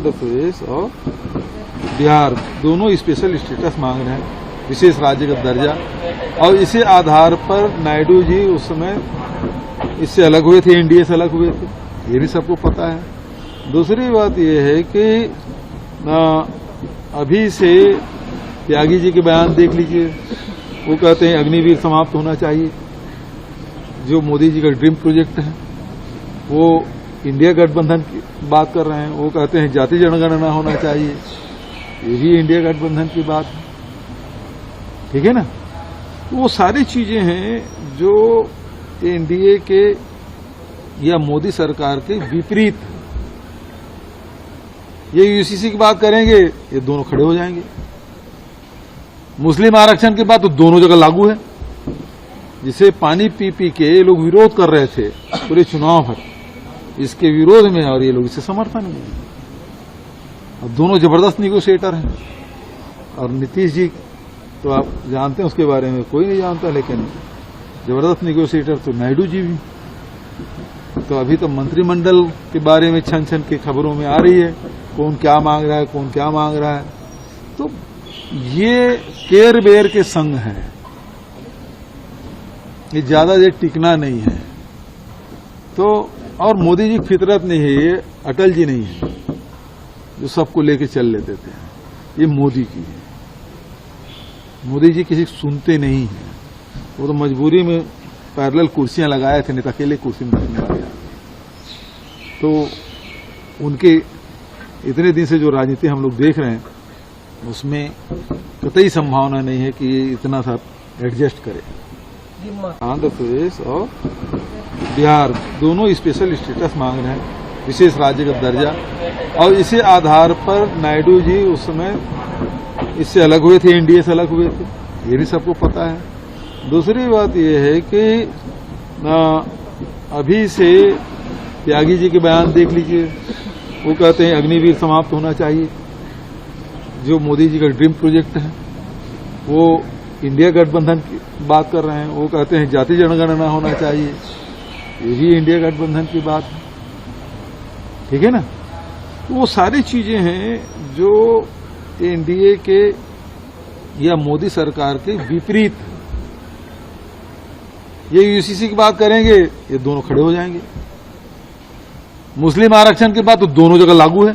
आंध्र प्रदेश और बिहार दोनों special status मांग रहे हैं, विशेष राज्य का दर्जा। और इसी आधार पर नायडू जी उस समय इससे अलग हुए थे, एनडीए से अलग हुए थे, ये भी सबको पता है। दूसरी बात यह है कि अभी से त्यागी जी के बयान देख लीजिए, वो कहते हैं अग्निवीर समाप्त होना चाहिए, जो मोदी जी का ड्रीम प्रोजेक्ट है। वो इंडिया गठबंधन की बात कर रहे हैं, वो कहते हैं जाति जनगणना होना चाहिए, ये भी इंडिया गठबंधन की बात है, ठीक है ना। तो वो सारी चीजें हैं जो एनडीए के या मोदी सरकार के विपरीत। ये यूसीसी की बात करेंगे, ये दोनों खड़े हो जाएंगे। मुस्लिम आरक्षण की बात तो दोनों जगह लागू है, जिसे पानी पी पी के ये लोग विरोध कर रहे थे पूरे चुनाव भर, इसके विरोध में, और ये लोग इसे समर्थन में। अब दोनों जबरदस्त निगोशिएटर हैं। और नीतीश जी तो आप जानते हैं, उसके बारे में कोई नहीं जानता, लेकिन जबरदस्त निगोशिएटर तो नायडू जी भी। तो अभी तो मंत्रिमंडल के बारे में छन छन की खबरों में आ रही है, कौन क्या मांग रहा है, कौन क्या मांग रहा है। तो ये केयर बेयर के संग है, ये ज्यादा देर टिकना नहीं है। तो और मोदी जी फितरत नहीं है, ये अटल जी नहीं है जो सबको लेके चल लेते थे, ये मोदी की है। मोदी जी किसी सुनते नहीं है, वो तो मजबूरी में पैरेलल कुर्सियां लगाए थे, नहीं तो अकेले कुर्सी में बैठने वाले। तो उनके इतने दिन से जो राजनीति हम लोग देख रहे हैं, उसमें कतई संभावना नहीं है कि ये इतना सा एडजस्ट करे। आंध्र प्रदेश और बिहार दोनों स्पेशल स्टेटस मांग रहे हैं, विशेष राज्य का दर्जा। और इसी आधार पर नायडू जी उस समय इससे अलग हुए थे, एनडीए से अलग हुए थे, ये भी सबको पता है। दूसरी बात यह है कि अभी से त्यागी जी के बयान देख लीजिए, वो कहते हैं अग्निवीर समाप्त होना चाहिए, जो मोदी जी का ड्रीम प्रोजेक्ट है। वो इंडिया गठबंधन की बात कर रहे हैं, वो कहते हैं जाति जनगणना होना चाहिए, ये भी इंडिया गठबंधन की बात है, ठीक है ना। तो वो सारी चीजें हैं जो एनडीए के या मोदी सरकार के विपरीत। ये यूसीसी की बात करेंगे, ये दोनों खड़े हो जाएंगे। मुस्लिम आरक्षण की बात तो दोनों जगह लागू है,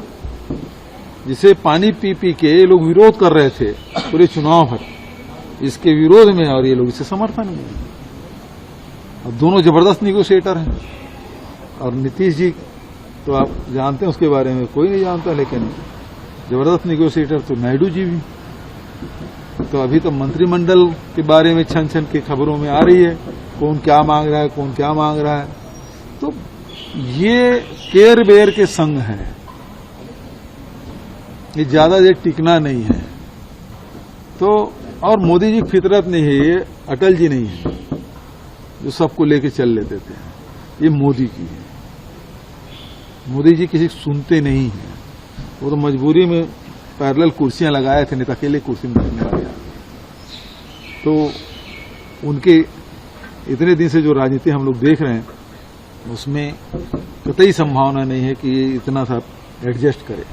जिसे पानी पी पी के ये लोग विरोध कर रहे थे पूरे चुनाव भर, इसके विरोध में, और ये लोग इसे समर्थन में। अब दोनों जबरदस्त निगोशिएटर हैं। और नीतीश जी तो आप जानते हैं, उसके बारे में कोई नहीं जानता, लेकिन जबरदस्त निगोशिएटर तो नायडू जी भी। तो अभी तो मंत्रिमंडल के बारे में छन छन की खबरों में आ रही है, कौन क्या मांग रहा है, कौन क्या मांग रहा है। तो ये केयर बेयर के संग है, ये ज्यादा देर टिकना नहीं है। तो और मोदी जी फितरत नहीं है, ये अटल जी नहीं है जो सबको लेके चल लेते थे, ये मोदी की है। मोदी जी किसी सुनते नहीं है, वो तो मजबूरी में पैरेलल कुर्सियां लगाए थे, नहीं तो अकेले कुर्सी में बैठने वाले। तो उनके इतने दिन से जो राजनीति हम लोग देख रहे हैं, उसमें कतई संभावना नहीं है कि ये इतना सा एडजस्ट करे।